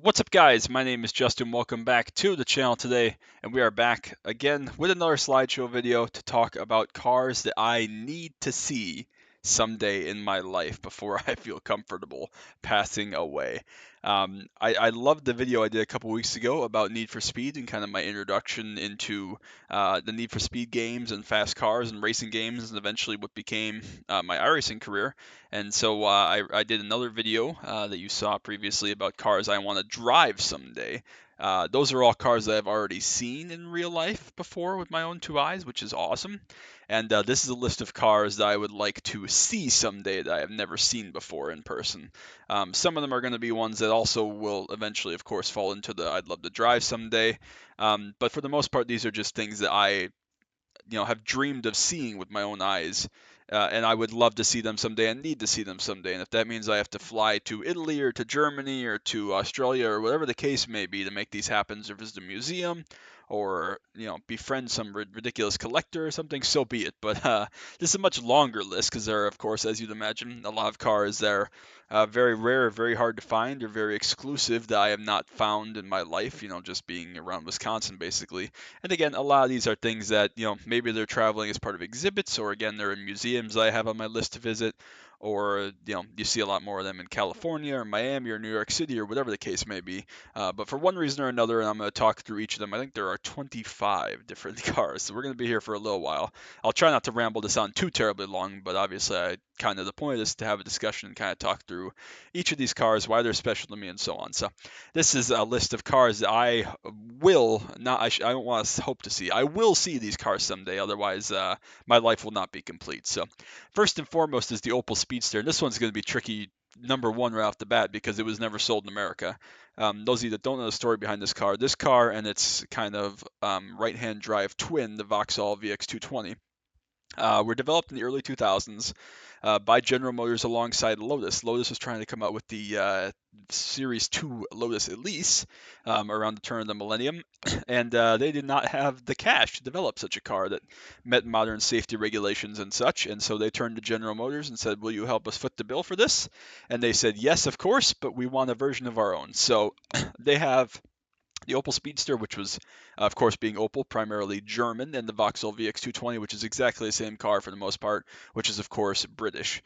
What's up, guys? My name is Justin. Welcome back to the channel today, and we are back again with another slideshow video to talk about cars that I need to see someday in my life before I feel comfortable passing away. I loved the video I did a couple weeks ago about Need for Speed and kind of my introduction into the Need for Speed games and fast cars and racing games, and eventually what became my iRacing career. And so I did another video that you saw previously about cars I want to drive someday. Those are all cars that I've already seen in real life before with my own two eyes, which is awesome. And this is a list of cars that I would like to see someday that I have never seen before in person. Some of them are going to be ones that also will eventually, of course, fall into the I'd love to drive someday. But for the most part, these are just things that I have dreamed of seeing with my own eyes, and I would love to see them someday and need to see them someday. And if that means I have to fly to Italy or to Germany or to Australia or whatever the case may be to make these happen, or visit a museum, or befriend some ridiculous collector or something, so be it. But this is a much longer list because there are, of course, as you'd imagine, a lot of cars that are very rare, very hard to find, or very exclusive that I have not found in my life. Just being around Wisconsin, basically. And again, a lot of these are things that, maybe they're traveling as part of exhibits, or again, they're in museums I have on my list to visit, or, you see a lot more of them in California or Miami or New York City or whatever the case may be. But for one reason or another, and I'm going to talk through each of them, I think there are 25 different cars. So we're going to be here for a little while. I'll try not to ramble this on too terribly long, but obviously the point of this is to have a discussion and kind of talk through each of these cars, why they're special to me, and so on. So this is a list of cars that I will not. I don't want to hope to see. I will see these cars someday. Otherwise, my life will not be complete. So, first and foremost is the Opel Speedster, and this one's going to be tricky. Number one right off the bat because it was never sold in America. Those of you that don't know the story behind this car and its kind of right-hand drive twin, the Vauxhall VX220, were developed in the early 2000s by General Motors alongside Lotus. Lotus was trying to come out with the Series 2 Lotus Elise around the turn of the millennium, and they did not have the cash to develop such a car that met modern safety regulations and such. And so they turned to General Motors and said, "Will you help us foot the bill for this?" And they said, "Yes, of course, but we want a version of our own." So they have the Opel Speedster, which was, of course, being Opel, primarily German, and the Vauxhall VX220, which is exactly the same car for the most part, which is, of course, British.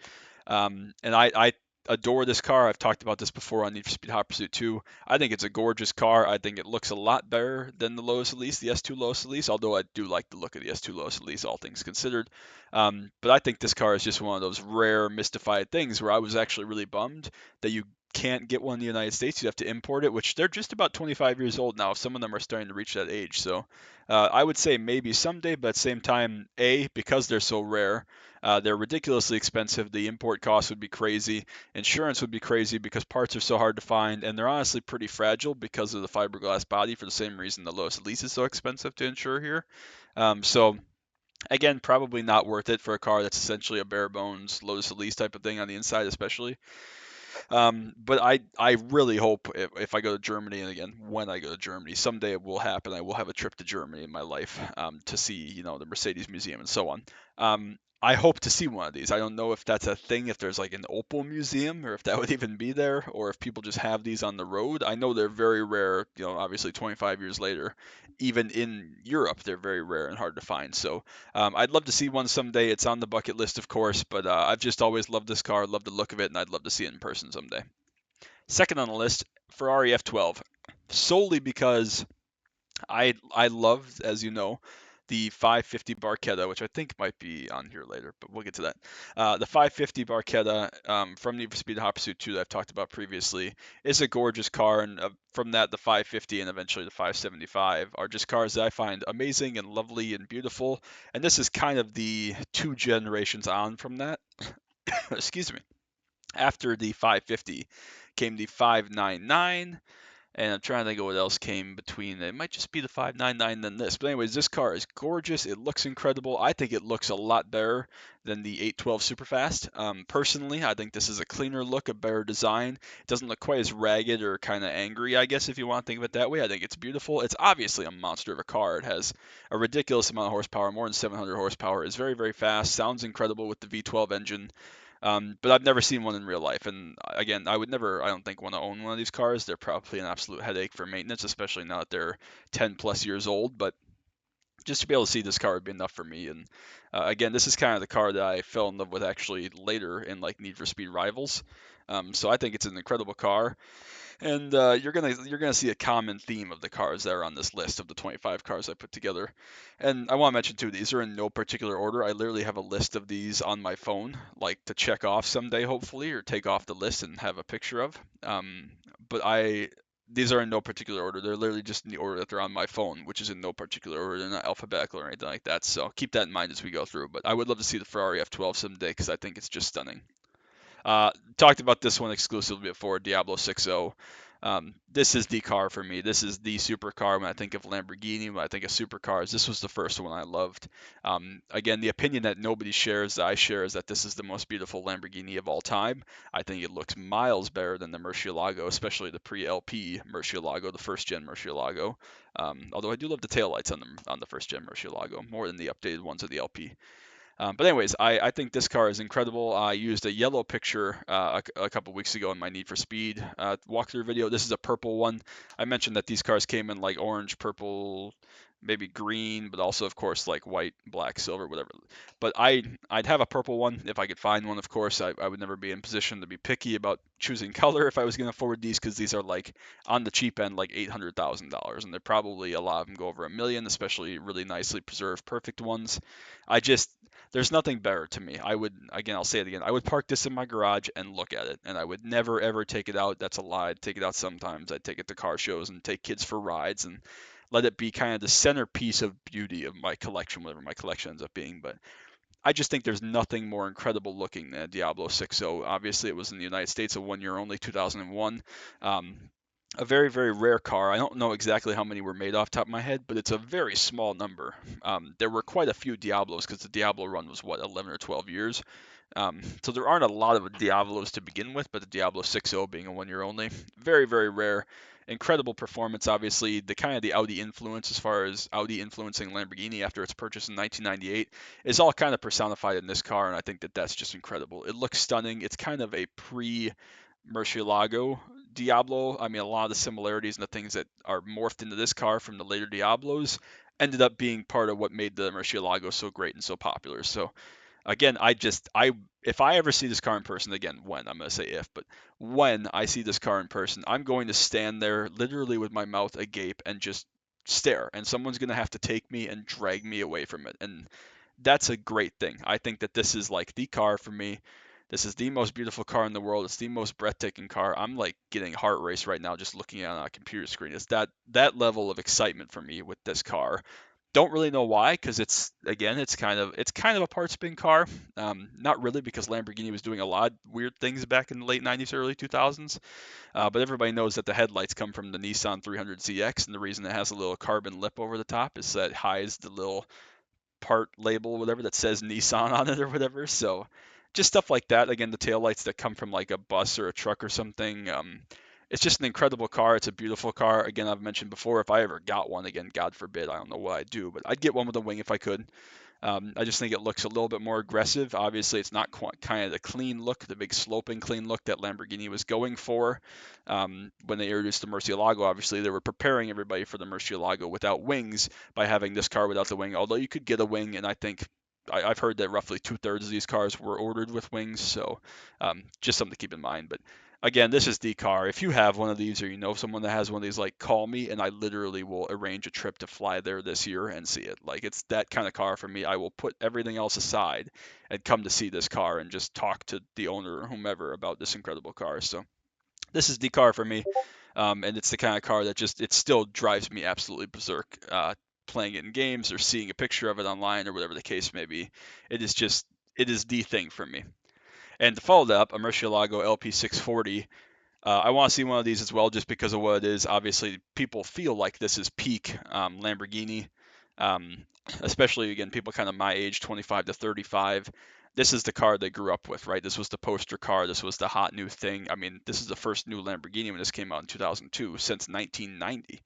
And I adore this car. I've talked about this before on Need for Speed Hot Pursuit 2. I think it's a gorgeous car. I think it looks a lot better than the Lotus Elise, the S2 Lotus Elise, although I do like the look of the S2 Lotus Elise, all things considered. But I think this car is just one of those rare, mystified things where I was actually really bummed that you can't get one in the United States. You have to import it, which they're just about 25 years old now. Some of them are starting to reach that age. So I would say maybe someday, but at the same time, because they're so rare, they're ridiculously expensive. The import cost would be crazy. Insurance would be crazy because parts are so hard to find, and they're honestly pretty fragile because of the fiberglass body, for the same reason the Lotus Elise is so expensive to insure here. So again, probably not worth it for a car that's essentially a bare bones Lotus Elise type of thing on the inside, especially. But I really hope if I go to Germany, and again, when I go to Germany, someday it will happen. I will have a trip to Germany in my life to see, the Mercedes Museum and so on. I hope to see one of these. I don't know if that's a thing, if there's like an Opel museum, or if that would even be there, or if people just have these on the road. I know they're very rare, obviously 25 years later, even in Europe, they're very rare and hard to find. So I'd love to see one someday. It's on the bucket list, of course, but I've just always loved this car, loved the look of it, and I'd love to see it in person someday. Second on the list, Ferrari F12, solely because I love, as you know, the 550 Barchetta, which I think might be on here later, but we'll get to that. The 550 Barchetta from Need for Speed Hot Pursuit 2 that I've talked about previously is a gorgeous car, and from that, the 550 and eventually the 575 are just cars that I find amazing and lovely and beautiful. And this is kind of the two generations on from that. Excuse me. After the 550 came the 599, and I'm trying to think of what else came between. It might just be the 599 than this. But anyways, this car is gorgeous. It looks incredible. I think it looks a lot better than the 812 Superfast. Personally, I think this is a cleaner look, a better design. It doesn't look quite as ragged or kind of angry, I guess, if you want to think of it that way. I think it's beautiful. It's obviously a monster of a car. It has a ridiculous amount of horsepower, more than 700 horsepower. It's very, very fast. Sounds incredible with the V12 engine. But I've never seen one in real life. And again, I would never, I don't think, want to own one of these cars. They're probably an absolute headache for maintenance, especially now that they're 10 plus years old. But just to be able to see this car would be enough for me. And again, this is kind of the car that I fell in love with actually later in like Need for Speed Rivals. So I think it's an incredible car. And you're gonna see a common theme of the cars that are on this list of the 25 cars I put together. And I want to mention too, these are in no particular order. I literally have a list of these on my phone, like to check off someday, hopefully, or take off the list and have a picture of. But these are in no particular order. They're literally just in the order that they're on my phone, which is in no particular order. They're not alphabetical or anything like that. So keep that in mind as we go through. But I would love to see the Ferrari F12 someday because I think it's just stunning. Talked about this one exclusively before, Diablo 6.0. This is the car for me. This is the supercar. When I think of Lamborghini, when I think of supercars, this was the first one I loved. Again, the opinion that nobody shares, that I share, is that this is the most beautiful Lamborghini of all time. I think it looks miles better than the Murcielago, especially the pre-LP Murcielago, the first-gen Murcielago. Although I do love the taillights on the first-gen Murcielago more than the updated ones of the LP. But anyways, I think this car is incredible. I used a yellow picture a couple weeks ago in my Need for Speed walkthrough video. This is a purple one. I mentioned that these cars came in like orange, purple, maybe green, but also of course like white, black, silver, whatever. But I'd have a purple one if I could find one. Of course, I would never be in position to be picky about choosing color if I was going to afford these because these are like on the cheap end like $800,000, and they're probably a lot of them go over $1 million, especially really nicely preserved, perfect ones. I just there's nothing better to me. I would, again, I'll say it again. I would park this in my garage and look at it, and I would never ever take it out. That's a lie. I'd take it out sometimes. I'd take it to car shows and take kids for rides and let it be kind of the centerpiece of beauty of my collection, whatever my collection ends up being. But I just think there's nothing more incredible looking than a Diablo 6.0. Obviously, it was in the United States a 1 year only, 2001. Um, a very, very rare car. I don't know exactly how many were made off the top of my head, but it's a very small number. There were quite a few Diablos because the Diablo run was, what, 11 or 12 years? So there aren't a lot of Diablos to begin with, but the Diablo 6.0 being a 1 year only, very, very rare. Incredible performance, obviously. The kind of the Audi influence, as far as Audi influencing Lamborghini after its purchase in 1998, is all kind of personified in this car, and I think that that's just incredible. It looks stunning. It's kind of a Murcielago Diablo. I mean, a lot of the similarities and the things that are morphed into this car from the later Diablos ended up being part of what made the Murcielago so great and so popular. So again, if I ever see this car in person again, when I'm gonna say if, but when I see this car in person, I'm going to stand there literally with my mouth agape and just stare, and someone's gonna have to take me and drag me away from it, and that's a great thing. I think that this is like the car for me. This is the most beautiful car in the world. It's the most breathtaking car. I'm like getting heart race right now just looking at it on a computer screen. It's that level of excitement for me with this car. Don't really know why, because it's kind of a parts bin car. Not really, because Lamborghini was doing a lot of weird things back in the late 90s, early 2000s. But everybody knows that the headlights come from the Nissan 300ZX, and the reason it has a little carbon lip over the top is that it hides the little part label, whatever, that says Nissan on it or whatever. So just stuff like that. Again, the taillights that come from like a bus or a truck or something. It's just an incredible car. It's a beautiful car. Again, I've mentioned before, if I ever got one, again, God forbid, I don't know what I'd do, but I'd get one with a wing if I could. I just think it looks a little bit more aggressive. Obviously, it's not quite kind of the clean look, the big sloping clean look that Lamborghini was going for. When they introduced the Murcielago, obviously they were preparing everybody for the Murcielago without wings by having this car without the wing. Although you could get a wing, and I think I've heard that roughly 2/3 of these cars were ordered with wings, so just something to keep in mind. But again, this is the car. If you have one of these or you know someone that has one of these, like, call me and I literally will arrange a trip to fly there this year and see it. Like, it's that kind of car for me. I will put everything else aside and come to see this car and just talk to the owner or whomever about this incredible car. So this is the car for me. And it's the kind of car that it still drives me absolutely berserk. Playing it in games or seeing a picture of it online or whatever the case may be. It is the thing for me. And to follow that up, a Murcielago LP640. I want to see one of these as well, just because of what it is. Obviously, people feel like this is peak Lamborghini, um, especially again people kind of my age, 25 to 35. This is the car they grew up with, right? This was the poster car. This was the hot new thing. I mean, this is the first new Lamborghini when this came out in 2002 since 1990.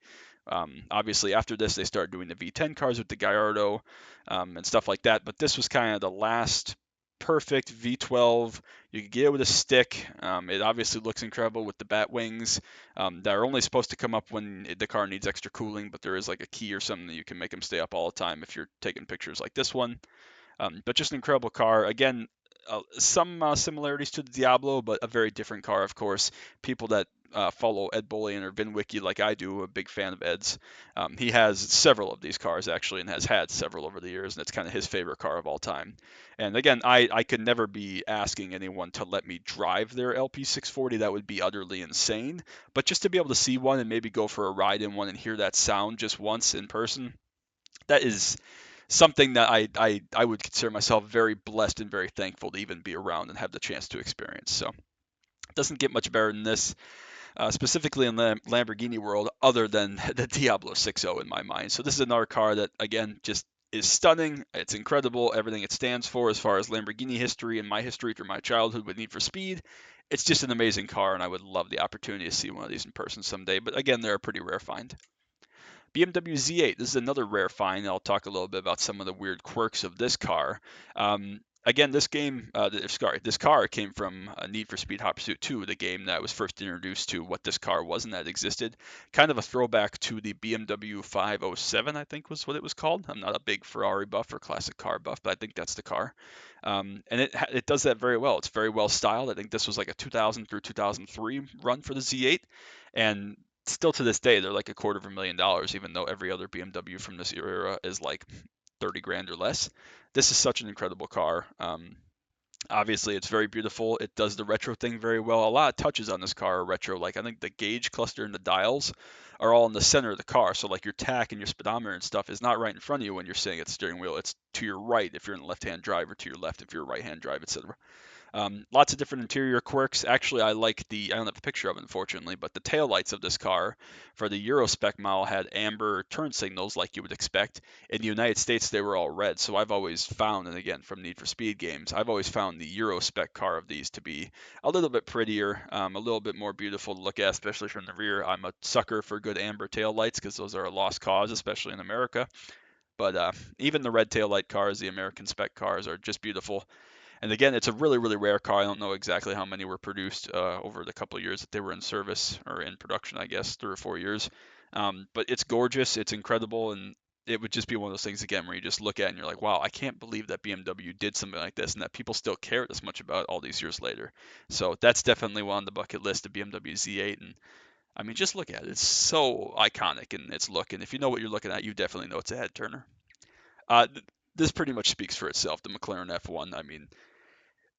Obviously, after this, they started doing the V10 cars with the Gallardo and stuff like that. But this was kind of the last perfect V12. You can get it with a stick. It obviously looks incredible with the bat wings that are only supposed to come up when the car needs extra cooling, but there is like a key or something that you can make them stay up all the time if you're taking pictures like this one. But just an incredible car. Again, some similarities to the Diablo, but a very different car, of course. People that follow Ed Bolian or VinWiki like I do, a big fan of Ed's. He has several of these cars actually, and has had several over the years, and it's kind of his favorite car of all time. And again, I could never be asking anyone to let me drive their LP640. That would be utterly insane. But just to be able to see one and maybe go for a ride in one and hear that sound just once in person, that is something that I would consider myself very blessed and very thankful to even be around and have the chance to experience. So it doesn't get much better than this, specifically in the Lamborghini world, other than the Diablo 6.0 in my mind. So this is another car that, again, just is stunning. It's incredible, everything it stands for as far as Lamborghini history and my history through my childhood with Need for Speed. It's just an amazing car, and I would love the opportunity to see one of these in person someday. But again, they're a pretty rare find. BMW Z8. This is another rare find. I'll talk a little bit about some of the weird quirks of this car. Again, this car came from Need for Speed Hot Pursuit 2, the game that I was first introduced to what this car was and that existed. Kind of a throwback to the BMW 507, I think was what it was called. I'm not a big Ferrari buff or classic car buff, but I think that's the car. And it does that very well. It's very well styled. I think this was like a 2000 through 2003 run for the Z8, and still to this day they're like $250,000, even though every other BMW from this era is like 30 grand or less. This is such an incredible car. Obviously, it's very beautiful. It does the retro thing very well. A lot of touches on this car are retro. Like I think the gauge cluster and the dials are all in the center of the car. So like your tach and your speedometer and stuff is not right in front of you when you're sitting at the steering wheel. It's to your right if you're in the left-hand drive, or to your left if you're right-hand drive, etc. Lots of different interior quirks. Actually, I like I don't have a picture of it, unfortunately, but the taillights of this car for the Euro spec model had amber turn signals like you would expect. In the United States, they were all red. So I've always found, and again, from Need for Speed games, I've always found the Euro spec car of these to be a little bit prettier, a little bit more beautiful to look at, especially from the rear. I'm a sucker for good amber taillights because those are a lost cause, especially in America. But even the red taillight cars, the American spec cars, are just beautiful. And again, it's a really, really rare car. I don't know exactly how many were produced over the couple of years that they were in service or in production, I guess, 3 or 4 years. But it's gorgeous, it's incredible, and it would just be one of those things again where you just look at it and you're like, wow, I can't believe that BMW did something like this and that people still care this much about all these years later. So that's definitely one on the bucket list, the BMW Z8. And I mean, just look at it. It's so iconic in its look. And if you know what you're looking at, you definitely know it's a head turner. This pretty much speaks for itself, the McLaren F1. I mean,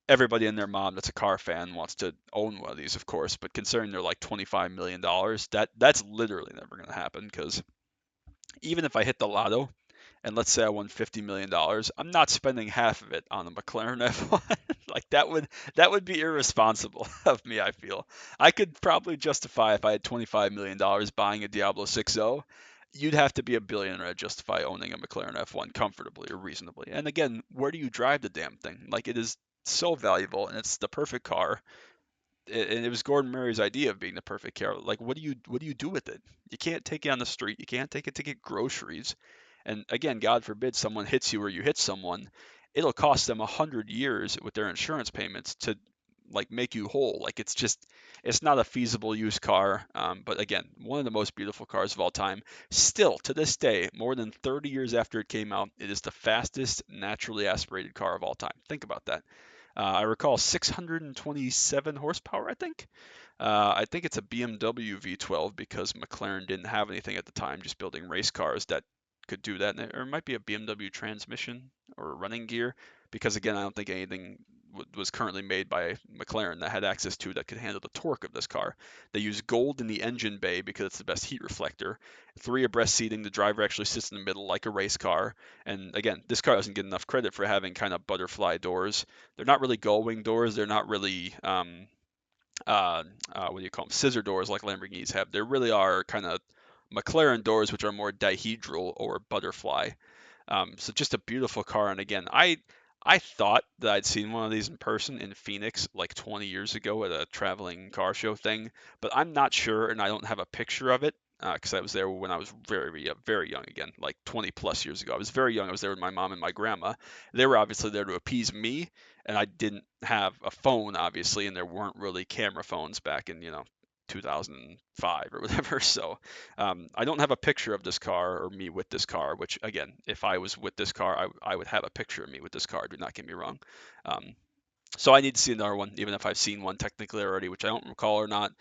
everybody and their mom that's a car fan wants to own one of these, of course. But considering they're like $25 million, that's literally never going to happen. Because even if I hit the lotto, and let's say I won $50 million, I'm not spending half of it on a McLaren F1. Like that would be irresponsible of me. I feel I could probably justify if I had $25 million buying a Diablo 6.0. You'd have to be a billionaire to justify owning a McLaren F1 comfortably or reasonably. And again, where do you drive the damn thing? Like it is so valuable, and it's the perfect car. And it was Gordon Murray's idea of being the perfect car. Like, what do you do with it? You can't take it on the street. You can't take it to get groceries. And again, God forbid someone hits you or you hit someone, it'll cost them 100 years with their insurance payments to like make you whole. Like it's not a feasible used car. But again, one of the most beautiful cars of all time. Still to this day, more than 30 years after it came out, it is the fastest naturally aspirated car of all time. Think about that. I recall 627 horsepower, I think it's a BMW V12 because McLaren didn't have anything at the time, just building race cars that could do that. Or it might be a BMW transmission or running gear because, again, I don't think anything was currently made by McLaren that had access to that could handle the torque of this car. They use gold in the engine bay because it's the best heat reflector. 3 abreast seating, the driver actually sits in the middle like a race car. And again, this car doesn't get enough credit for having kind of butterfly doors. They're not really gull wing doors. They're not really what do you call them? Scissor doors like Lamborghinis have. There really are kind of McLaren doors, which are more dihedral or butterfly. So just a beautiful car. And again, I thought that I'd seen one of these in person in Phoenix like 20 years ago at a traveling car show thing, but I'm not sure, and I don't have a picture of it. because I was there when I was very young again, like 20 plus years ago. I was very young. I was there with my mom and my grandma. They were obviously there to appease me, and I didn't have a phone, obviously, and there weren't really camera phones back in 2005 or whatever. So I don't have a picture of this car or me with this car. Which again, if I was with this car, I would have a picture of me with this car. Do not get me wrong. So I need to see another one, even if I've seen one technically already, which I don't recall or not.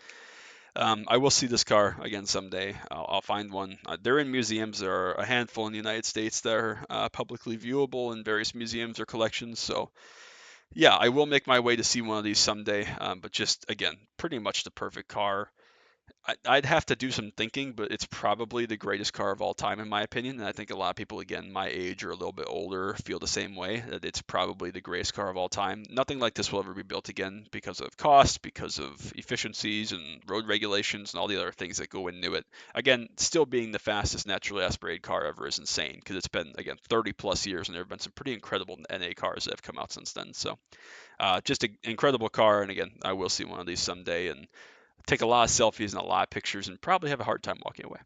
I will see this car again someday. I'll find one. They're in museums. There are a handful in the United States that are publicly viewable in various museums or collections. So, yeah, I will make my way to see one of these someday. But just, again, pretty much the perfect car. I'd have to do some thinking, but it's probably the greatest car of all time, in my opinion. And I think a lot of people, again, my age or a little bit older, feel the same way, that it's probably the greatest car of all time. Nothing like this will ever be built again because of cost, because of efficiencies and road regulations and all the other things that go into it. Again, still being the fastest naturally aspirated car ever is insane because it's been, again, 30 plus years and there have been some pretty incredible NA cars that have come out since then. So just an incredible car. And again, I will see one of these someday. And take a lot of selfies and a lot of pictures and probably have a hard time walking away.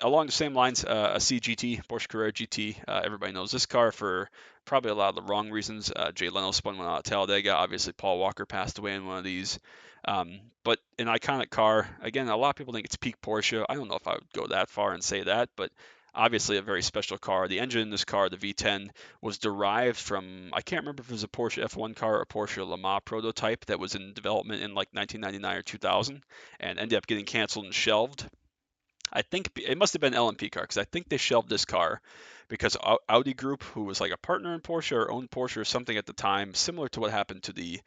Along the same lines, a CGT, Porsche Carrera GT. Everybody knows this car for probably a lot of the wrong reasons. Jay Leno spun one out at Talladega. Obviously, Paul Walker passed away in one of these. But an iconic car. Again, a lot of people think it's peak Porsche. I don't know if I would go that far and say that, but obviously a very special car. The engine in this car, the V10, was derived from, I can't remember if it was a Porsche F1 car or a Porsche Le Mans prototype that was in development in like 1999 or 2000 and ended up getting canceled and shelved. I think it must have been LMP car because I think they shelved this car because Audi Group, who was like a partner in Porsche or owned Porsche or something at the time, similar to what happened to the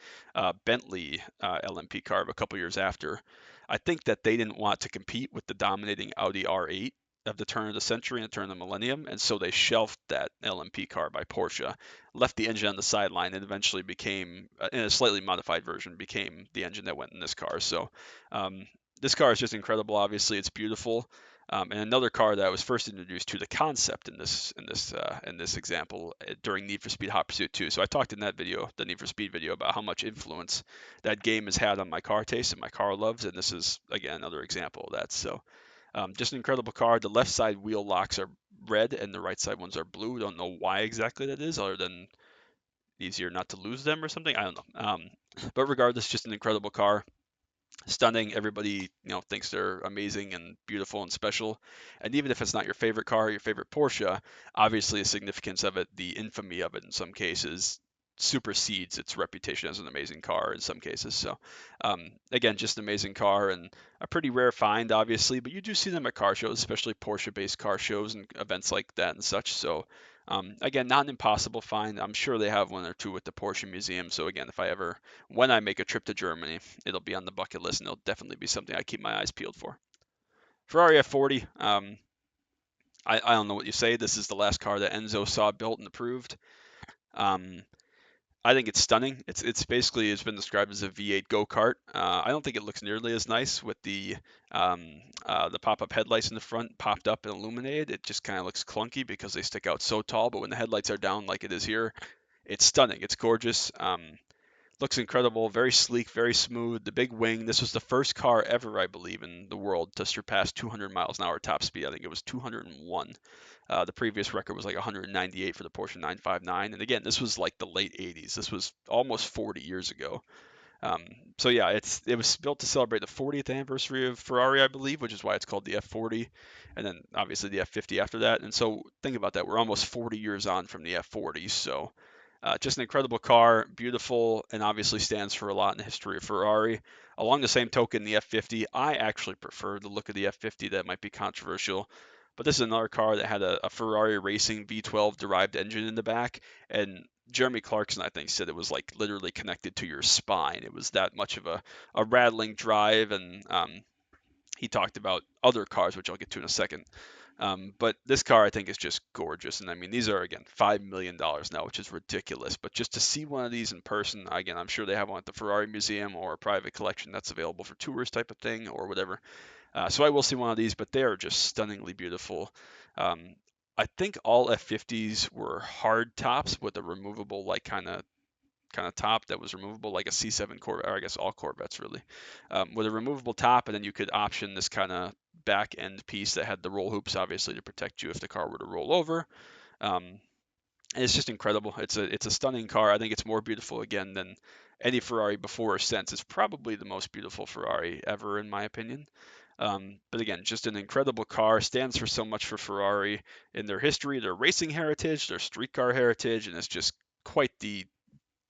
Bentley LMP car a couple years after, I think that they didn't want to compete with the dominating Audi R8 of the turn of the century and the turn of the millennium, and so they shelved that LMP car by Porsche, left the engine on the sideline, and eventually became, in a slightly modified version, became the engine that went in this car. So um, this car is just incredible. Obviously, it's beautiful. And another car that I was first introduced to the concept in this example during Need for Speed Hot Pursuit 2. So I talked in that video, the Need for Speed video, about how much influence that game has had on my car taste and my car loves, and this is again another example of that. So just an incredible car. The left side wheel locks are red and the right side ones are blue. Don't know why exactly that is, other than easier not to lose them or something. I don't know. But regardless, just an incredible car, stunning. Everybody, thinks they're amazing and beautiful and special. And even if it's not your favorite car, your favorite Porsche, obviously the significance of it, the infamy of it in some cases, supersedes its reputation as an amazing car in some cases. So, again, just an amazing car and a pretty rare find, obviously, but you do see them at car shows, especially Porsche-based car shows and events like that and such. So, again, not an impossible find. I'm sure they have one or two at the Porsche Museum. So again, when I make a trip to Germany, it'll be on the bucket list, and it'll definitely be something I keep my eyes peeled for. Ferrari F40. I don't know what you say. This is the last car that Enzo saw built and approved. Um, I think it's stunning. It's been described as a V8 go-kart. I don't think it looks nearly as nice with the pop-up headlights in the front popped up and illuminated. It just kind of looks clunky because they stick out so tall. But when the headlights are down like it is here, it's stunning. It's gorgeous. Looks incredible, very sleek, very smooth. The big wing. This was the first car ever, I believe, in the world to surpass 200 miles an hour top speed. I think it was 201. The previous record was like 198 for the Porsche 959. And again, this was like the late 80s. This was almost 40 years ago. Um, so yeah, it was built to celebrate the 40th anniversary of Ferrari, I believe, which is why it's called the F40, and then obviously the F50 after that. And so think about that. We're almost 40 years on from the F40. So just an incredible car, beautiful, and obviously stands for a lot in the history of Ferrari. Along the same token, the F50, I actually prefer the look of the F50. That might be controversial, but this is another car that had a Ferrari Racing V12 derived engine in the back, and Jeremy Clarkson, I think, said it was like literally connected to your spine. It was that much of a rattling drive, and he talked about other cars, which I'll get to in a second. But this car, I think, is just gorgeous. And I mean, these are, again, $5 million now, which is ridiculous. But just to see one of these in person, again, I'm sure they have one at the Ferrari Museum or a private collection that's available for tours type of thing or whatever. So I will see one of these, but they are just stunningly beautiful. I think all F50s were hard tops with a removable, like, kind of top that was removable, like a C7 Corvette, or I guess all Corvettes really, with a removable top, and then you could option this kind of back end piece that had the roll hoops, obviously to protect you if the car were to roll over. Um, and it's just incredible. It's a stunning car. I think it's more beautiful again than any Ferrari before or since. It's probably the most beautiful Ferrari ever, in my opinion. But again, just an incredible car. Stands for so much for Ferrari in their history, their racing heritage, their street car heritage, and it's just quite the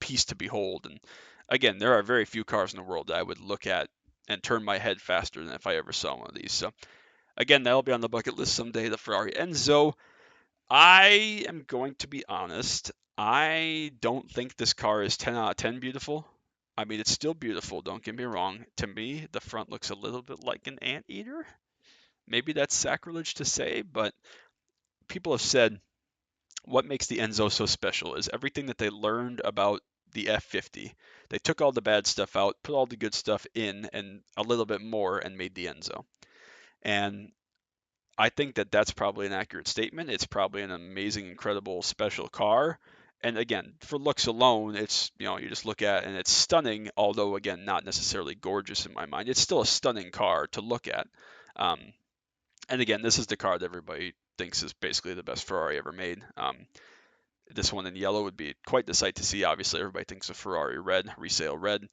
piece to behold. And again, there are very few cars in the world that I would look at and turn my head faster than if I ever saw one of these. So again, that'll be on the bucket list someday, the Ferrari Enzo. I am going to be honest. I don't think this car is 10 out of 10 beautiful. I mean, it's still beautiful, don't get me wrong. To me, the front looks a little bit like an anteater. Maybe that's sacrilege to say, but people have said what makes the Enzo so special is everything that they learned about the F50. They took all the bad stuff out, put all the good stuff in, and a little bit more, and made the Enzo. And I think that that's probably an accurate statement. It's probably an amazing, incredible, special car. And again, for looks alone, it's, you just look at it and it's stunning, although again, not necessarily gorgeous in my mind. It's still a stunning car to look at. Um, and again, this is the car that everybody thinks is basically the best Ferrari ever made. This one in yellow would be quite the sight to see. Obviously, everybody thinks of Ferrari red, resale red.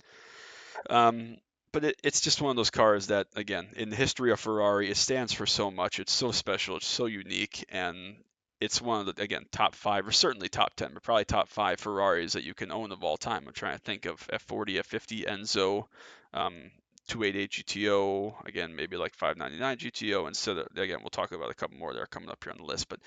Um, but it's just one of those cars that, again, in the history of Ferrari, it stands for so much. It's so special. It's so unique. And it's one of the, again, top 5, or certainly top 10, but probably top 5 Ferraris that you can own of all time. I'm trying to think of F40, F50, Enzo, 288 GTO, again, maybe like 599 GTO. Instead of, again, we'll talk about a couple more that are coming up here on the list. But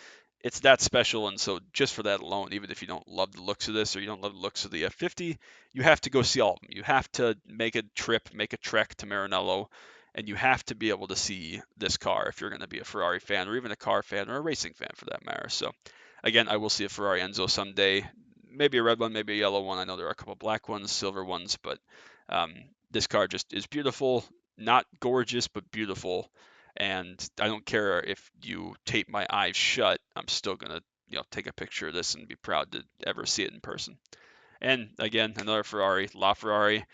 it's that special, and so just for that alone, even if you don't love the looks of this or you don't love the looks of the F50, you have to go see all of them. You have to make a trip, make a trek to Maranello, and you have to be able to see this car if you're going to be a Ferrari fan or even a car fan or a racing fan for that matter. So again, I will see a Ferrari Enzo someday, maybe a red one, maybe a yellow one. I know there are a couple black ones, silver ones, but um, this car just is beautiful, not gorgeous, but beautiful. And I don't care if you tape my eyes shut, I'm still gonna, take a picture of this and be proud to ever see it in person. And again, another Ferrari, LaFerrari.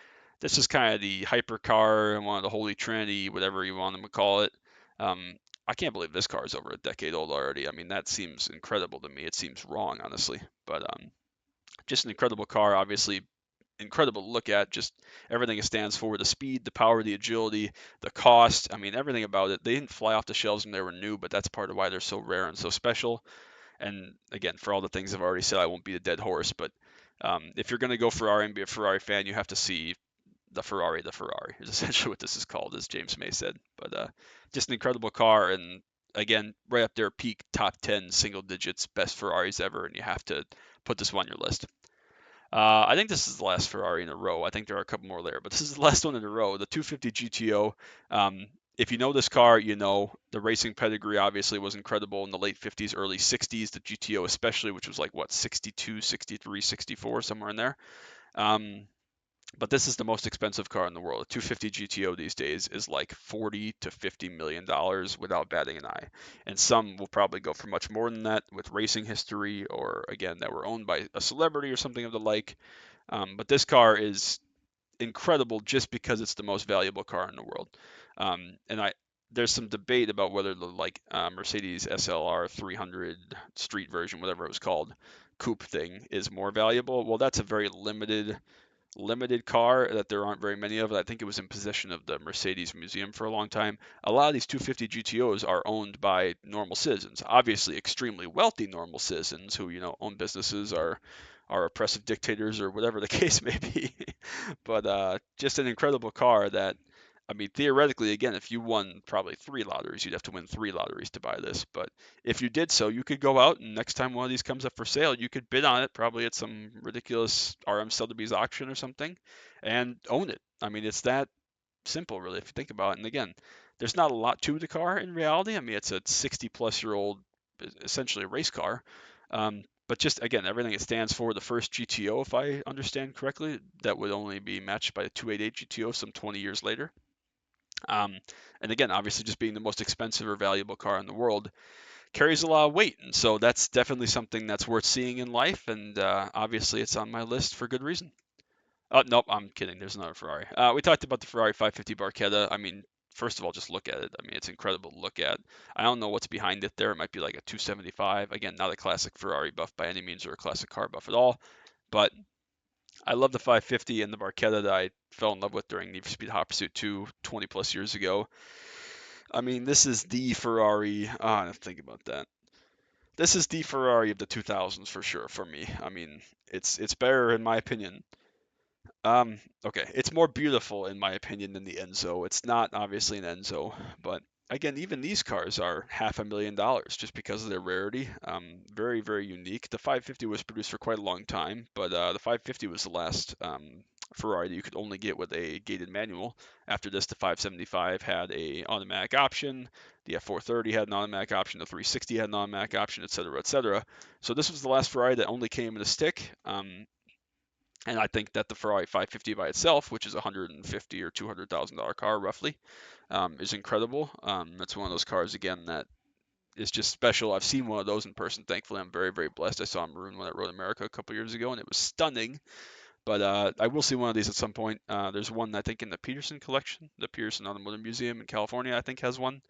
This is kind of the hypercar and one of the Holy Trinity, whatever you want them to call it. I can't believe this car is over a decade old already. I mean, that seems incredible to me. It seems wrong, honestly. But just an incredible car, obviously incredible to look at. Just everything it stands for, the speed, the power, the agility, the cost. I mean, everything about it. They didn't fly off the shelves when they were new, but that's part of why they're so rare and so special. And again, for all the things I've already said, I won't beat a dead horse. But if you're going to go Ferrari and be a Ferrari fan, you have to see the Ferrari. The Ferrari is essentially what this is called, as James May said. But just an incredible car, and again, right up there, peak top 10 single digits, best Ferraris ever, and you have to put this one on your list. I think this is the last Ferrari in a row. I think there are a couple more there, but this is the last one in a row. The 250 GTO. If you know this car, you know the racing pedigree obviously was incredible in the late 50s, early 60s. The GTO especially, which was like what 62, 63, 64, somewhere in there. But this is the most expensive car in the world. A 250 GTO these days is like 40 to 50 million dollars without batting an eye. And some will probably go for much more than that with racing history or again that were owned by a celebrity or something of the like. But this car is incredible just because it's the most valuable car in the world. And there's some debate about whether the Mercedes SLR 300 street version, whatever it was called, coupe thing is more valuable. Well, that's a very limited car that there aren't very many of. I think it was in possession of the Mercedes Museum for a long time. A lot of these 250 GTOs are owned by normal citizens, obviously extremely wealthy normal citizens who, own businesses, are oppressive dictators or whatever the case may be. But just an incredible car that, I mean, theoretically, again, if you won probably 3 lotteries, you'd have to win 3 lotteries to buy this. But if you did so, you could go out and next time one of these comes up for sale, you could bid on it probably at some ridiculous RM Sotheby's auction or something and own it. I mean, it's that simple, really, if you think about it. And again, there's not a lot to the car in reality. I mean, it's a 60-plus-year-old, essentially a race car. But just again, everything it stands for, the first GTO, if I understand correctly, that would only be matched by the 288 GTO some 20 years later. And again, obviously, just being the most expensive or valuable car in the world carries a lot of weight. And so that's definitely something that's worth seeing in life. And obviously, it's on my list for good reason. Nope, I'm kidding. There's another Ferrari. We talked about the Ferrari 550 Barchetta. I mean, first of all, just look at it. I mean, it's incredible to look at. I don't know what's behind it there. It might be like a 275. Again, not a classic Ferrari buff by any means or a classic car buff at all, but I love the 550 and the Barchetta that I fell in love with during Need for Speed Hot Pursuit 2 20 plus years ago. I mean, this is the Ferrari. I have to think about that. This is the Ferrari of the 2000s for sure for me. I mean, it's better in my opinion. Okay, it's more beautiful in my opinion than the Enzo. It's not obviously an Enzo, but again, even these cars are $500,000 just because of their rarity. Very, very unique. The 550 was produced for quite a long time, but the 550 was the last Ferrari that you could only get with a gated manual. After this, the 575 had a automatic option. The F430 had an automatic option. The 360 had an automatic option, etc., etc. So this was the last Ferrari that only came in a stick. And I think that the Ferrari 550 by itself, which is a $150,000 or $200,000 car roughly, is incredible. That's one of those cars again that is just special. I've seen one of those in person. Thankfully, I'm very, very blessed. I saw Maroon one at Road America a couple years ago, and it was stunning. But I will see one of these at some point. There's one I think in the Peterson collection, the Peterson Automotive Museum in California. I think has one.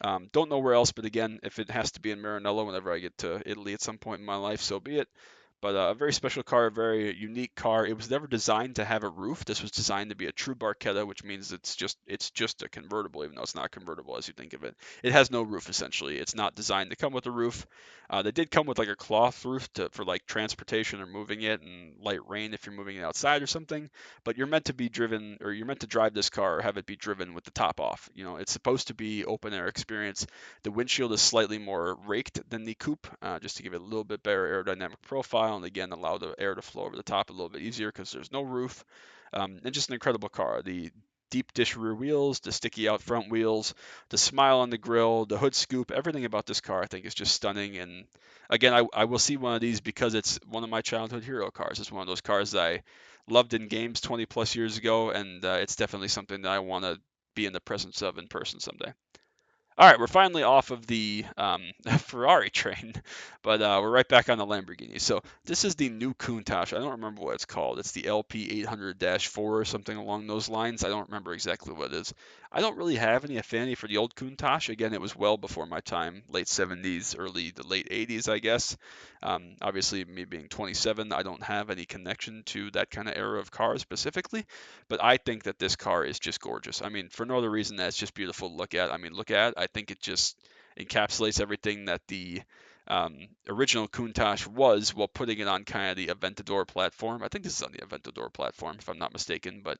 Don't know where else, but again, if it has to be in Maranello whenever I get to Italy at some point in my life, so be it. But a very special car, a very unique car. It was never designed to have a roof. This was designed to be a true Barchetta, which means it's just a convertible, even though it's not convertible as you think of it. It has no roof essentially. It's not designed to come with a roof. They did come with like a cloth roof for like transportation or moving it and light rain if you're moving it outside or something. But you're meant to be driven, or you're meant to drive this car or have it be driven with the top off. You know, it's supposed to be open air experience. The windshield is slightly more raked than the coupe, just to give it a little bit better aerodynamic profile, and again allow the air to flow over the top a little bit easier because there's no roof. And just an incredible car. The deep dish rear wheels, the sticky out front wheels, the smile on the grill, the hood scoop, everything about this car I think is just stunning. And again, I will see one of these because it's one of my childhood hero cars. It's one of those cars that I loved in games 20 plus years ago, and it's definitely something that I want to be in the presence of in person someday. All right, we're finally off of the Ferrari train, but we're right back on the Lamborghini. So this is the new Countach. I don't remember what it's called. It's the LP 800-4 or something along those lines. I don't remember exactly what it is. I don't really have any affinity for the old Countach. Again, it was well before my time, late 70s, early to late 80s, I guess. Obviously, me being 27, I don't have any connection to that kind of era of cars specifically. But I think that this car is just gorgeous. I mean, for no other reason that it's just beautiful to look at. I mean, look at it. I think it just encapsulates everything that the original Countach was while putting it on kind of the Aventador platform. I think this is on the Aventador platform, if I'm not mistaken. But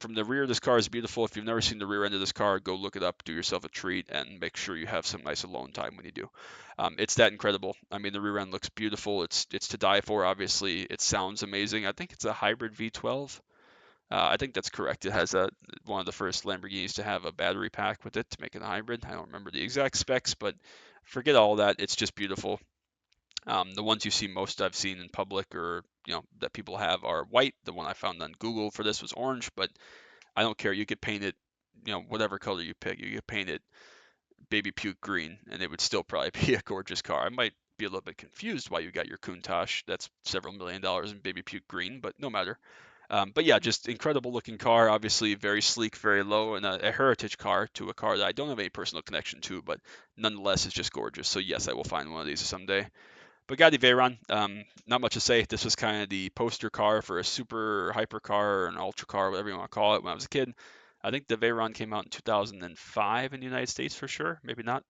from the rear, this car is beautiful. If you've never seen the rear end of this car, go look it up, do yourself a treat, and make sure you have some nice alone time when you do. It's that incredible. I mean, the rear end looks beautiful. It's to die for, obviously. It sounds amazing. I think it's a hybrid V12. I think that's correct. It has one of the first Lamborghinis to have a battery pack with it to make it a hybrid. I don't remember the exact specs, but forget all that. It's just beautiful. The ones you see most I've seen in public or that people have are white. The one I found on Google for this was orange, but I don't care. You could paint it, whatever color you pick. You could paint it baby puke green, and it would still probably be a gorgeous car. I might be a little bit confused why you got your Countach that's several $1 million in baby puke green, but no matter. But yeah, just incredible looking car. Obviously, very sleek, very low, and a heritage car to a car that I don't have any personal connection to, but nonetheless is just gorgeous. So yes, I will find one of these someday. Bugatti Veyron, not much to say. This was kind of the poster car for a super hypercar or an ultra car, whatever you want to call it. When I was a kid, I think the Veyron came out in 2005 in the United States for sure. Maybe not.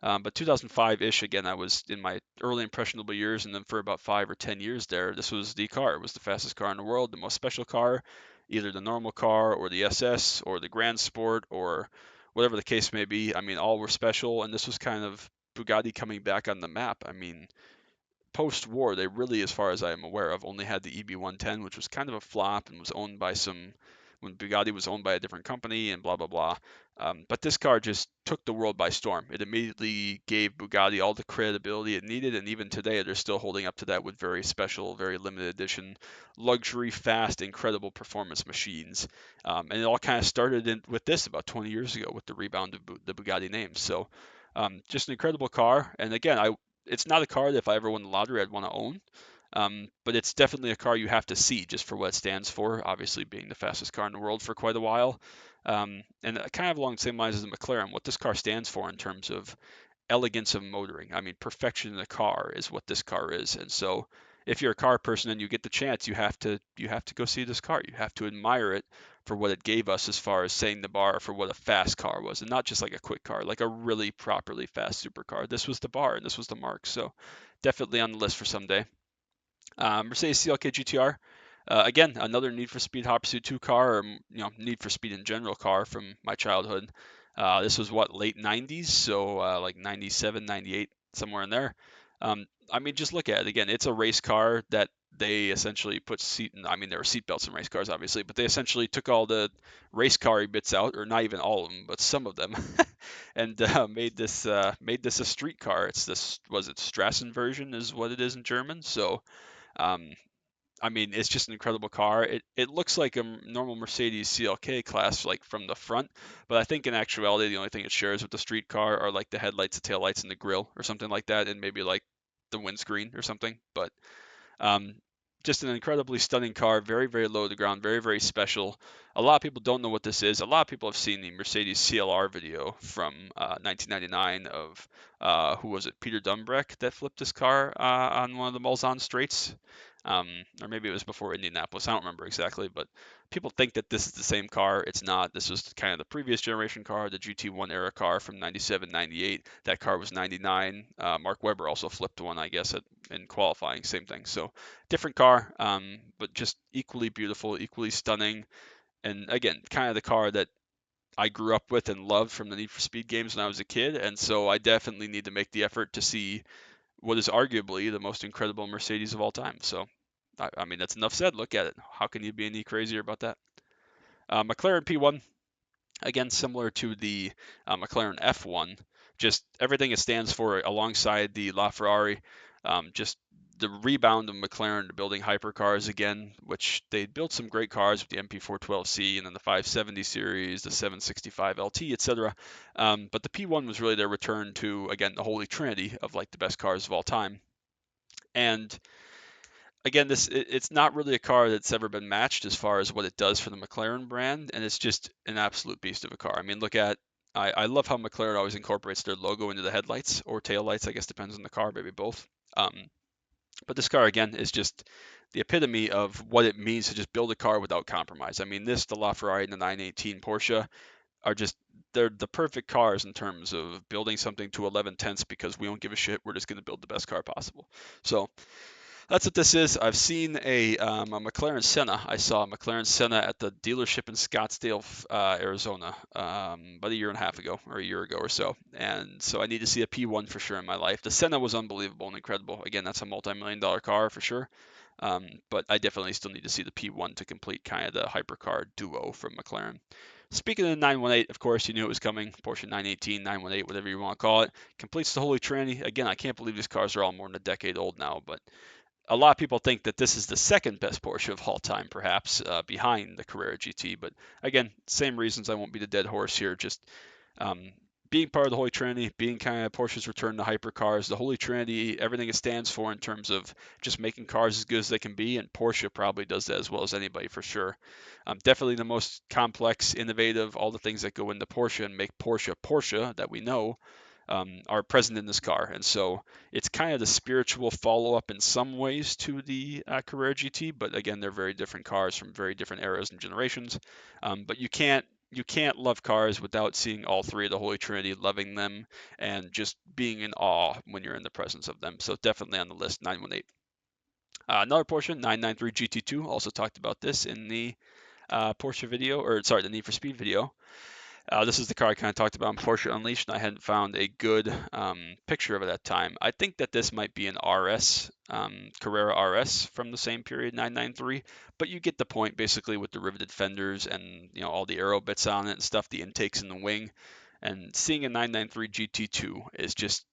But 2005-ish, again, I was in my early impressionable years, and then for about 5 or 10 years there, this was the car. It was the fastest car in the world, the most special car, either the normal car or the SS or the Grand Sport or whatever the case may be. I mean, all were special, and this was kind of Bugatti coming back on the map. I mean, post-war, they really, as far as I am aware of, only had the EB110, which was kind of a flop and was owned by when Bugatti was owned by a different company and blah, blah, blah. But this car just took the world by storm. It immediately gave Bugatti all the credibility it needed, and even today, they're still holding up to that with very special, very limited edition, luxury, fast, incredible performance machines. And it all kind of started with this about 20 years ago with the rebound of the Bugatti name. So just an incredible car. And again, it's not a car that if I ever won the lottery, I'd want to own. But it's definitely a car you have to see just for what it stands for, obviously being the fastest car in the world for quite a while. And kind of along the same lines as the McLaren, what this car stands for in terms of elegance of motoring. I mean, perfection in a car is what this car is. And so if you're a car person and you get the chance, you have to go see this car. You have to admire it for what it gave us as far as setting the bar for what a fast car was, and not just like a quick car, like a really properly fast supercar. This was the bar and this was the mark. So definitely on the list for someday. Mercedes CLK GTR. Again, another Need for Speed Hot Pursuit 2 car, or Need for Speed in general car from my childhood. This was what, late 90s, so like 97, 98, somewhere in there. I mean, just look at it again. It's a race car that they essentially put I mean, there were seat belts in race cars, obviously, but they essentially took all the race car bits out, or not even all of them, but some of them, and made this a street car. It's this, was it Strassen version, is what it is in German. So um, I mean, it's just an incredible car. It looks like a normal Mercedes CLK class, like from the front, but I think in actuality, the only thing it shares with the street car are like the headlights, the taillights, and the grille, or something like that, and maybe like the windscreen or something. But um, just an incredibly stunning car, very, very low to the ground, very, very special. A lot of people don't know what this is. A lot of people have seen the Mercedes CLR video from 1999 of, who was it, Peter Dumbreck, that flipped this car on one of the Mulsanne straights. Or maybe it was before Indianapolis. I don't remember exactly, but people think that this is the same car. It's not. This was kind of the previous generation car, the GT1 era car from 97, 98. That car was 99. Mark Webber also flipped one, I guess, in qualifying. Same thing. So different car, but just equally beautiful, equally stunning. And again, kind of the car that I grew up with and loved from the Need for Speed games when I was a kid. And so I definitely need to make the effort to see what is arguably the most incredible Mercedes of all time. So, I mean, that's enough said. Look at it. How can you be any crazier about that? McLaren P1, again, similar to the McLaren F1, just everything it stands for alongside the LaFerrari, just the rebound of McLaren to building hypercars again, which they built some great cars with the MP412C and then the 570 series, the 765 LT, etc. But the P1 was really their return to, again, the holy trinity of like the best cars of all time. And again, it's not really a car that's ever been matched as far as what it does for the McLaren brand, and it's just an absolute beast of a car. I mean, look at I love how McLaren always incorporates their logo into the headlights or tail lights. I guess depends on the car, maybe both. But this car again is just the epitome of what it means to just build a car without compromise. I mean, the LaFerrari and the 918 Porsche are just they're the perfect cars in terms of building something to 11 tenths because we don't give a shit. We're just going to build the best car possible. So that's what this is. I've seen a McLaren Senna. I saw a McLaren Senna at the dealership in Scottsdale, Arizona, about a year and a half ago, or a year ago or so. And so I need to see a P1 for sure in my life. The Senna was unbelievable and incredible. Again, that's a multi-million-dollar car for sure. But I definitely still need to see the P1 to complete kind of the hypercar duo from McLaren. Speaking of the 918, of course, you knew it was coming. Porsche 918, 918, whatever you want to call it, completes the Holy Trinity. Again, I can't believe these cars are all more than a decade old now, but a lot of people think that this is the second best Porsche of all time, perhaps behind the Carrera GT. But again, same reasons. I won't be the dead horse here. Just um, being part of the Holy Trinity, being kind of Porsche's return to hypercars, the Holy Trinity, everything it stands for in terms of just making cars as good as they can be, and Porsche probably does that as well as anybody for sure. Definitely the most complex, innovative, all the things that go into Porsche and make Porsche Porsche that we know are present in this car. And so it's kind of the spiritual follow up in some ways to the Carrera GT, but again, they're very different cars from very different eras and generations. But you can't love cars without seeing all three of the Holy Trinity, loving them, and just being in awe when you're in the presence of them. So definitely on the list, 918. Another Porsche, 993 GT2. Also talked about this in the Porsche video, or sorry, the Need for Speed video. This is the car I kind of talked about in Porsche Unleashed, and I hadn't found a good picture of it at that time. I think that this might be an RS, Carrera RS from the same period, 993, but you get the point basically with the riveted fenders and all the aero bits on it and stuff, the intakes in the wing. And seeing a 993 GT2 is just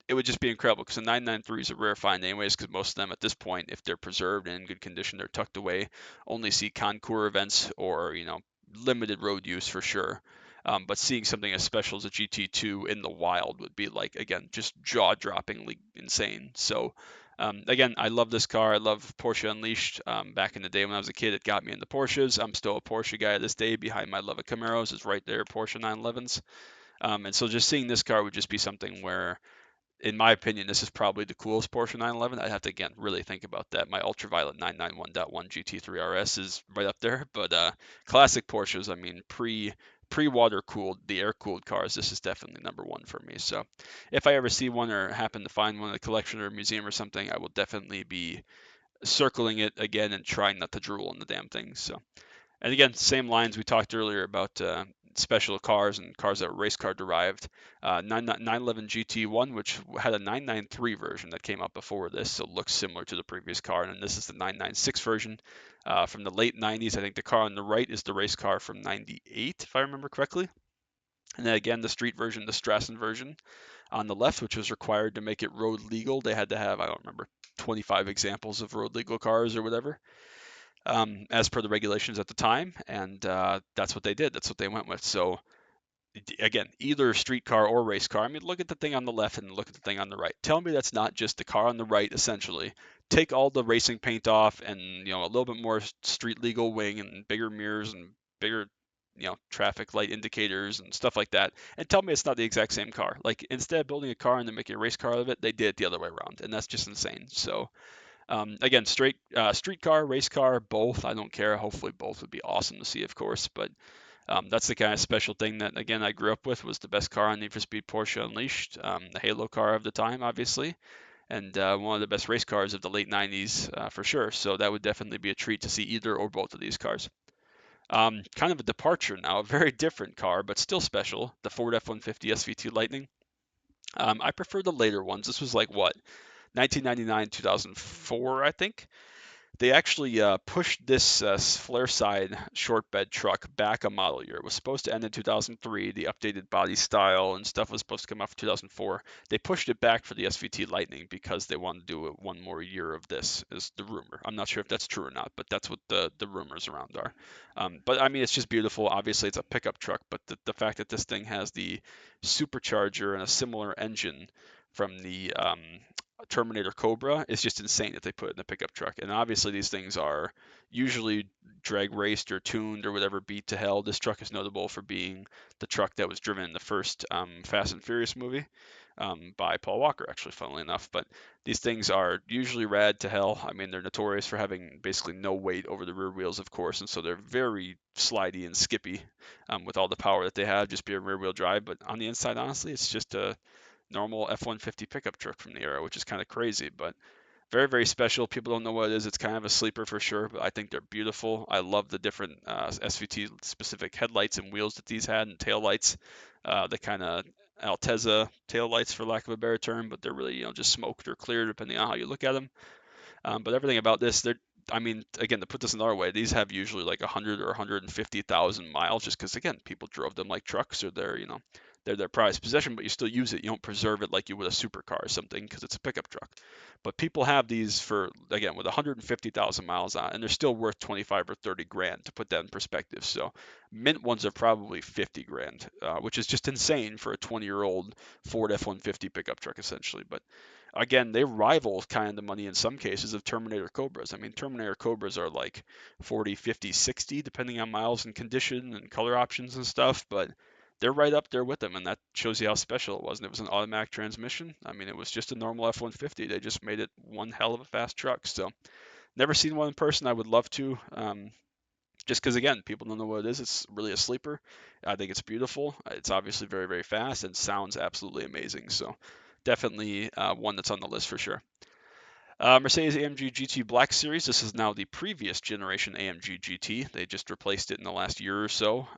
it would just be incredible because the 993 is a rare find anyways because most of them at this point, if they're preserved and in good condition, they're tucked away, only see concours events or limited road use for sure. But seeing something as special as a GT2 in the wild would be like, again, just jaw-droppingly insane. So Again, I love this car. I love Porsche Unleashed. Back in the day when I was a kid, it got me into Porsches. I'm still a Porsche guy to this day. Behind my love of Camaros is right there, Porsche 911s. And so just seeing this car would just be something where, in my opinion, this is probably the coolest Porsche 911. I'd have to, again, really think about that. My Ultraviolet 991.1 GT3 RS is right up there. But classic Porsches, I mean, pre-water cooled, the air cooled cars, this is definitely number one for me. So if I ever see one or happen to find one in a collection or a museum or something, I will definitely be circling it again and trying not to drool on the damn thing. So, and again, same lines we talked earlier about special cars and cars that were race car derived. 911 GT1, which had a 993 version that came out before this, so looks similar to the previous car. And this is the 996 version from the late 90s. I think the car on the right is the race car from 98, if I remember correctly. And then again, the street version, the Strassen version on the left, which was required to make it road legal. They had to have, I don't remember, 25 examples of road legal cars or whatever, as per the regulations at the time. And that's what they did. That's what they went with. So again, either street car or race car. I mean, look at the thing on the left and look at the thing on the right. Tell me that's not just the car on the right, essentially. Take all the racing paint off and, a little bit more street legal wing and bigger mirrors and bigger, traffic light indicators and stuff like that. And tell me it's not the exact same car. Like, instead of building a car and then making a race car out of it, they did it the other way around. And that's just insane. So, again, street car, race car, both. I don't care. Hopefully both would be awesome to see, of course. But that's the kind of special thing that, again, I grew up with, was the best car on Need for Speed Porsche Unleashed, the Halo car of the time, obviously, and one of the best race cars of the late 90s for sure. So that would definitely be a treat to see either or both of these cars. Kind of a departure now, a very different car, but still special, the Ford F-150 SV2 Lightning. I prefer the later ones. This was like, what, 1999, 2004, I think. They actually pushed this flare side short bed truck back a model year. It was supposed to end in 2003. The updated body style and stuff was supposed to come out for 2004. They pushed it back for the SVT Lightning because they wanted to do it one more year of this, is the rumor. I'm not sure if that's true or not, but that's what the rumors around are. But I mean, it's just beautiful. Obviously, it's a pickup truck, but the fact that this thing has the supercharger and a similar engine from the Terminator Cobra is just insane that they put in the pickup truck. And obviously these things are usually drag raced or tuned or whatever, beat to hell. This truck is notable for being the truck that was driven in the first Fast and Furious movie by Paul Walker, actually, funnily enough. But these things are usually rad to hell. I mean, they're notorious for having basically no weight over the rear wheels, of course, and so they're very slidey and skippy with all the power that they have, just being rear wheel drive. But on the inside, honestly, it's just a normal F-150 pickup truck from the era, which is kind of crazy, but very, very special. People don't know what it is. It's kind of a sleeper for sure, but I think they're beautiful. I love the different SVT specific headlights and wheels that these had and tail lights. The kind of Altezza tail lights, for lack of a better term, but they're really, just smoked or clear depending on how you look at them. But everything about this, I mean, again, to put this another way, these have usually like 100 or 150,000 miles, just because, again, people drove them like trucks, or they're their prized possession, but you still use it. You don't preserve it like you would a supercar or something, because it's a pickup truck. But people have these for, again, with 150,000 miles on, and they're still worth 25 or 30 grand, to put that in perspective. So mint ones are probably 50 grand, which is just insane for a 20-year-old Ford F-150 pickup truck, essentially. But again, they rival kind of the money in some cases of Terminator Cobras. I mean, Terminator Cobras are like 40, 50, 60, depending on miles and condition and color options and stuff, but they're right up there with them, and that shows you how special it was. And it was an automatic transmission. I mean, it was just a normal F-150. They just made it one hell of a fast truck. So, never seen one in person. I would love to. Just because, again, people don't know what it is. It's really a sleeper. I think it's beautiful. It's obviously very, very fast and sounds absolutely amazing. So definitely one that's on the list for sure. Mercedes AMG GT Black Series. This is now the previous generation AMG GT. They just replaced it in the last year or so.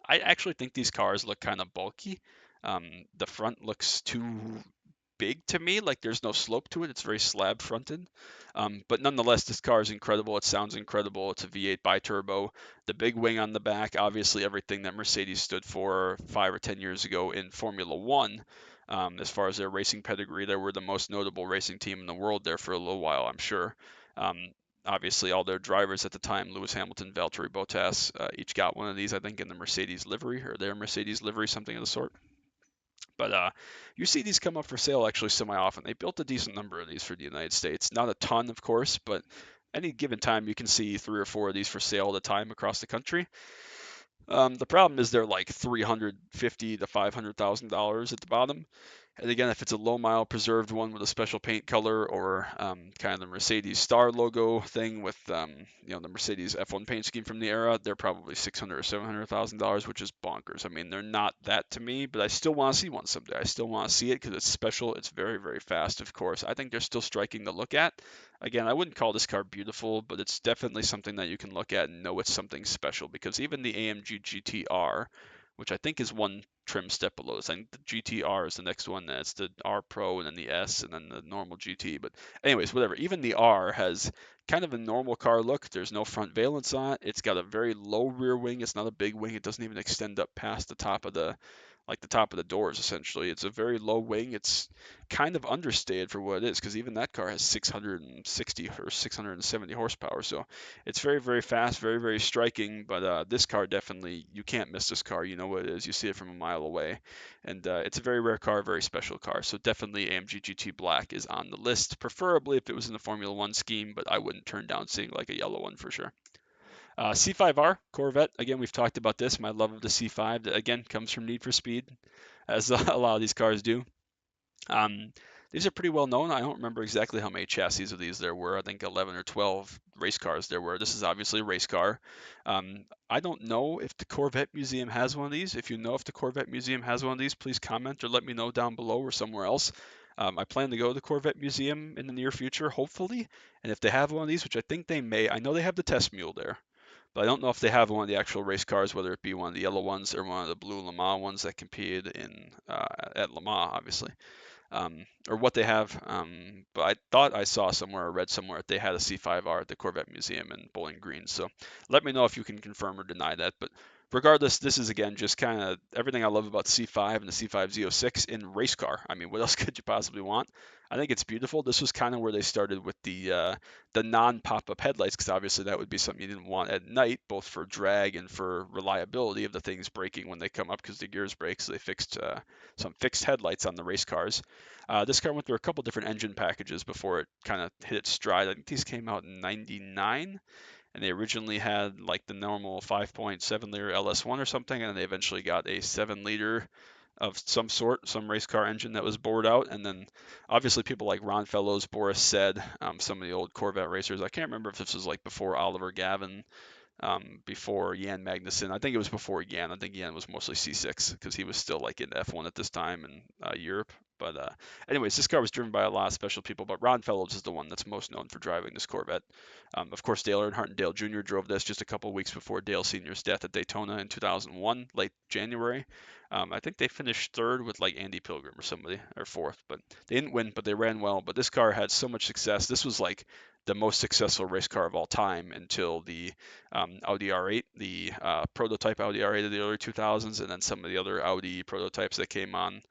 I actually think these cars look kind of bulky. The front looks too big to me. Like, there's no slope to it. It's very slab fronted. But nonetheless, this car is incredible. It sounds incredible. It's a V8 biturbo. The big wing on the back, obviously everything that Mercedes stood for 5 or 10 years ago in Formula One. As far as their racing pedigree, they were the most notable racing team in the world there for a little while, I'm sure. Obviously, all their drivers at the time, Lewis Hamilton, Valtteri Bottas, each got one of these, I think, in the Mercedes livery, or their Mercedes livery, something of the sort. But you see these come up for sale actually semi-often. They built a decent number of these for the United States. Not a ton, of course, but any given time you can see 3 or 4 of these for sale at a time across the country. The problem is they're like $350 to $500,000 at the bottom. And again, if it's a low mile preserved one with a special paint color or kind of the Mercedes star logo thing with the Mercedes F1 paint scheme from the era, they're probably $600 or $700,000, which is bonkers. I mean, they're not that to me, but I still want to see one someday. I still want to see it because it's special. It's very, very fast, of course. I think they're still striking to look at. Again, I wouldn't call this car beautiful, but it's definitely something that you can look at and know it's something special because even the AMG GTR, which I think is one trim step below this. I think the GTR is the next one. That's the R Pro and then the S and then the normal GT. But anyways, whatever. Even the R has kind of a normal car look. There's no front valence on it. It's got a very low rear wing. It's not a big wing. It doesn't even extend up past the top of the doors essentially. It's a very low wing. It's kind of understated for what it is because even that car has 660 or 670 horsepower. So it's very, very fast, very, very striking. But this car definitely, you can't miss this car. You know what it is. You see it from a mile away. And it's a very rare car, very special car. So definitely AMG GT Black is on the list, preferably if it was in the Formula One scheme, but I wouldn't turn down seeing like a yellow one for sure. C5R Corvette. Again, we've talked about this. My love of the C5 that again comes from Need for Speed, as a lot of these cars do. Um, these are pretty well known. I don't remember exactly how many chassis of these there were. I think 11 or 12 race cars there were. This is obviously a race car. I don't know if the Corvette Museum has one of these. If you know if the Corvette Museum has one of these, please comment or let me know down below or somewhere else. I plan to go to the Corvette Museum in the near future, hopefully. And if they have one of these, which I think they may, I know they have the test mule there. But I don't know if they have one of the actual race cars, whether it be one of the yellow ones or one of the blue Le Mans ones that competed in at Le Mans, obviously, or what they have. But I thought I saw somewhere or read somewhere that they had a C5R at the Corvette Museum in Bowling Green. So let me know if you can confirm or deny that. But regardless, this is again just kind of everything I love about C5 and the C5 Z06 in race car. I mean, what else could you possibly want? I think it's beautiful. This was kind of where they started with the non-pop-up headlights, because obviously that would be something you didn't want at night, both for drag and for reliability of the things braking when they come up, because the gears brake. So they fixed some fixed headlights on the race cars. This car went through a couple different engine packages before it kind of hit its stride. I think these came out in '99, and they originally had like the normal 5.7 liter LS1 or something, and then they eventually got a 7 liter of some sort, some race car engine that was bored out. And then obviously people like Ron Fellows, Boris Said, some of the old Corvette racers. I can't remember if this was like before Oliver Gavin, before Jan Magnussen. I think it was before Jan. I think Jan was mostly C6 because he was still like in F1 at this time in Europe. But anyways, this car was driven by a lot of special people, but Ron Fellows is the one that's most known for driving this Corvette. Of course, Dale Earnhardt and Dale Jr. drove this just a couple weeks before Dale Sr.'s death at Daytona in 2001, late January. I think they finished third with like Andy Pilgrim or somebody, or fourth, but they didn't win, but they ran well. But this car had so much success. This was like the most successful race car of all time until the Audi R8, the prototype Audi R8 of the early 2000s, and then some of the other Audi prototypes that came on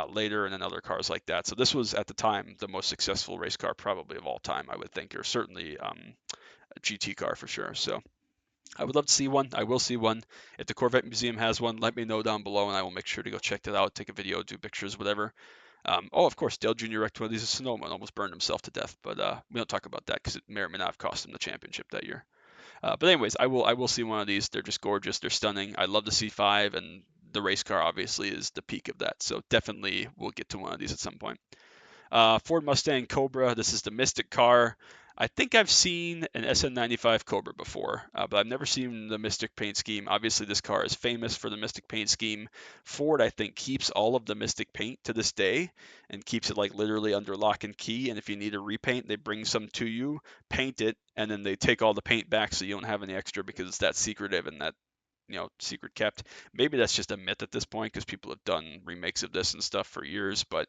later, and then other cars like that. So this was at the time the most successful race car probably of all time, I would think, or certainly a GT car for sure. So I would love to see one. I will see one. If the Corvette Museum has one, let me know down below, and I will make sure to go check that out, take a video, do pictures, whatever. Oh, of course, Dale Jr. wrecked one of these at Sonoma and almost burned himself to death, but we don't talk about that because it may or may not have cost him the championship that year. But anyways, I will see one of these. They're just gorgeous. They're stunning. I love the C5, and the race car obviously is the peak of that. So definitely we'll get to one of these at some point. Ford Mustang Cobra. This is the Mystic car. I think I've seen an SN95 Cobra before, but I've never seen the Mystic paint scheme. Obviously, this car is famous for the Mystic paint scheme. Ford, I think, keeps all of the Mystic paint to this day and keeps it like literally under lock and key. And if you need a repaint, they bring some to you, paint it, and then they take all the paint back so you don't have any extra because it's that secretive and that secret kept. Maybe that's just a myth at this point because people have done remakes of this and stuff for years, but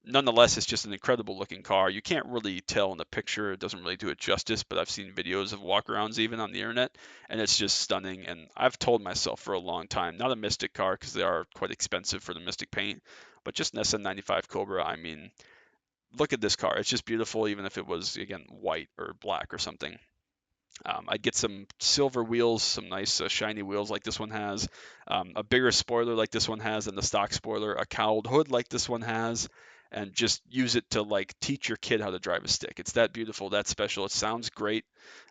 nonetheless, it's just an incredible looking car. You can't really tell in the picture. It doesn't really do it justice, but I've seen videos of walkarounds even on the internet, and it's just stunning. And I've told myself for a long time, not a Mystic car because they are quite expensive for the Mystic paint, but just an SN95 Cobra. I mean, look at this car. It's just beautiful, even if it was, again, white or black or something. I'd get some silver wheels, some nice shiny wheels like this one has, a bigger spoiler like this one has than the stock spoiler, a cowled hood like this one has, and just use it to like teach your kid how to drive a stick. It's that beautiful, that special. It sounds great,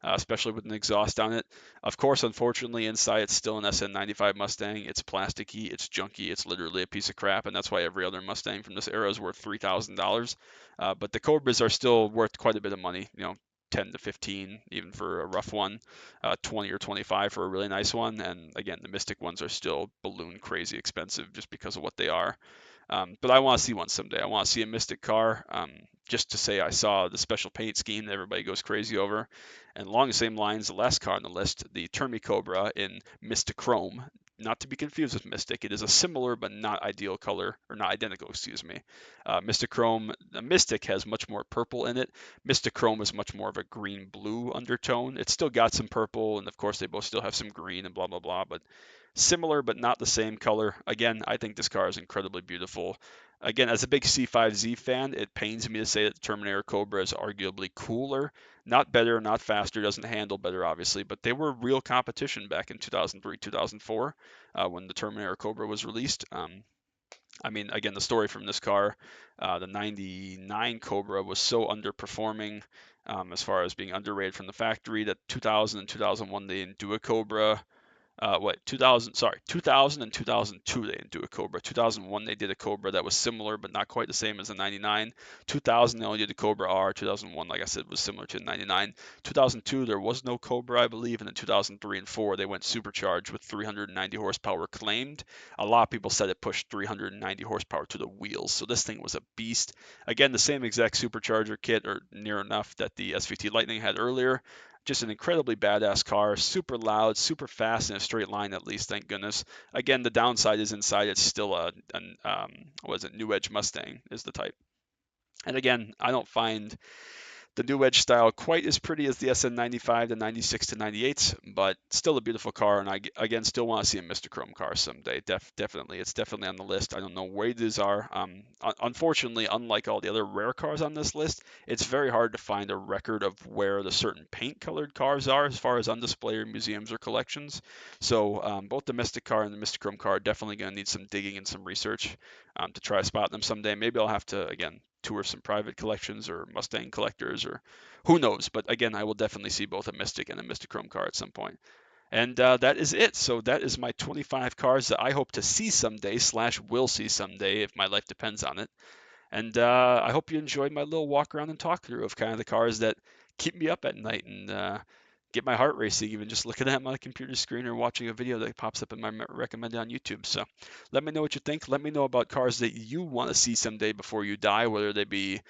especially with an exhaust on it. Of course, unfortunately, inside it's still an SN95 Mustang. It's plasticky, it's junky, it's literally a piece of crap, and that's why every other Mustang from this era is worth $3,000. But the Cobras are still worth quite a bit of money. 10 to 15 even for a rough one, 20 or 25 for a really nice one. And again, the Mystic ones are still balloon crazy expensive just because of what they are. But I want to see one someday. I want to see a Mystic car, just to say I saw the special paint scheme that everybody goes crazy over. And along the same lines, the last car on the list, the Termi Cobra in Mystic Chrome, not to be confused with Mystic. It is a similar but not ideal color, or not identical, excuse me. Mystic Chrome, the Mystic has much more purple in it. Mystic Chrome is much more of a green-blue undertone. It's still got some purple, and of course they both still have some green and blah blah blah, but similar but not the same color. Again, I think this car is incredibly beautiful. Again, as a big C5Z fan, it pains me to say that the Terminator Cobra is arguably cooler. Not better, not faster, doesn't handle better, obviously, but they were real competition back in 2003, 2004, when the Terminator Cobra was released. I mean, again, the story from this car, the 99 Cobra was so underperforming as far as being underrated from the factory that 2000 and 2001 they didn't do a Cobra. 2000 and 2002 they didn't do a Cobra. 2001 they did a Cobra that was similar but not quite the same as the 99. 2000 they only did a Cobra R. 2001, like I said, was similar to the 99. 2002 there was no Cobra, I believe, and then 2003 and 4 they went supercharged with 390 horsepower claimed. A lot of people said it pushed 390 horsepower to the wheels, so this thing was a beast. Again, the same exact supercharger kit, or near enough, that the SVT Lightning had earlier. Just an incredibly badass car, super loud, super fast in a straight line at least, thank goodness. Again, the downside is inside it's still what is it, New Edge Mustang is the type. And again, I don't find the New Edge style quite as pretty as the SN95, the 96 to 98s, but still a beautiful car. And I, again, still want to see a Mr. Chrome car someday. Definitely. It's definitely on the list. I don't know where these are. Unfortunately, unlike all the other rare cars on this list, it's very hard to find a record of where the certain paint colored cars are as far as on display or museums or collections. So both the Mystic car and the Mr. Chrome car are definitely going to need some digging and some research to try to spot them someday. Maybe I'll have to, again, tour some private collections or Mustang collectors or who knows. But again, I will definitely see both a Mystic and a Mystic Chrome car at some point. And that is it. So that is my 25 cars that I hope to see someday slash will see someday if my life depends on it. And I hope you enjoyed my little walk around and talk through of kind of the cars that keep me up at night and get my heart racing, even just looking at my computer screen or watching a video that pops up in my recommended on YouTube. So let me know what you think. Let me know about cars that you want to see someday before you die, whether they be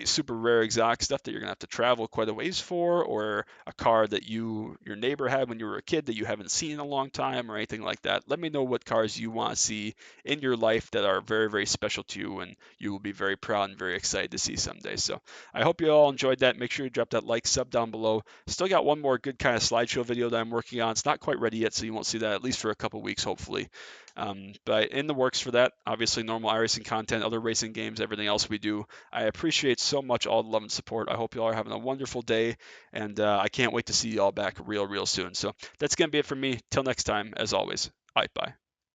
super rare exotic stuff that you're gonna have to travel quite a ways for, or a car that your neighbor had when you were a kid that you haven't seen in a long time, or anything like that. Let me know what cars you want to see in your life that are very, very special to you and you will be very proud and very excited to see someday. So I hope you all enjoyed that. Make sure you drop that like, sub down below. Still got one more good kind of slideshow video that I'm working on. It's not quite ready yet, so you won't see that at least for a couple weeks, hopefully. But in the works for that, obviously normal iRacing content, other racing games, everything else we do. I appreciate so much all the love and support. I hope you all are having a wonderful day, and I can't wait to see you all back real soon. So that's going to be it for me. Till next time, as always, bye.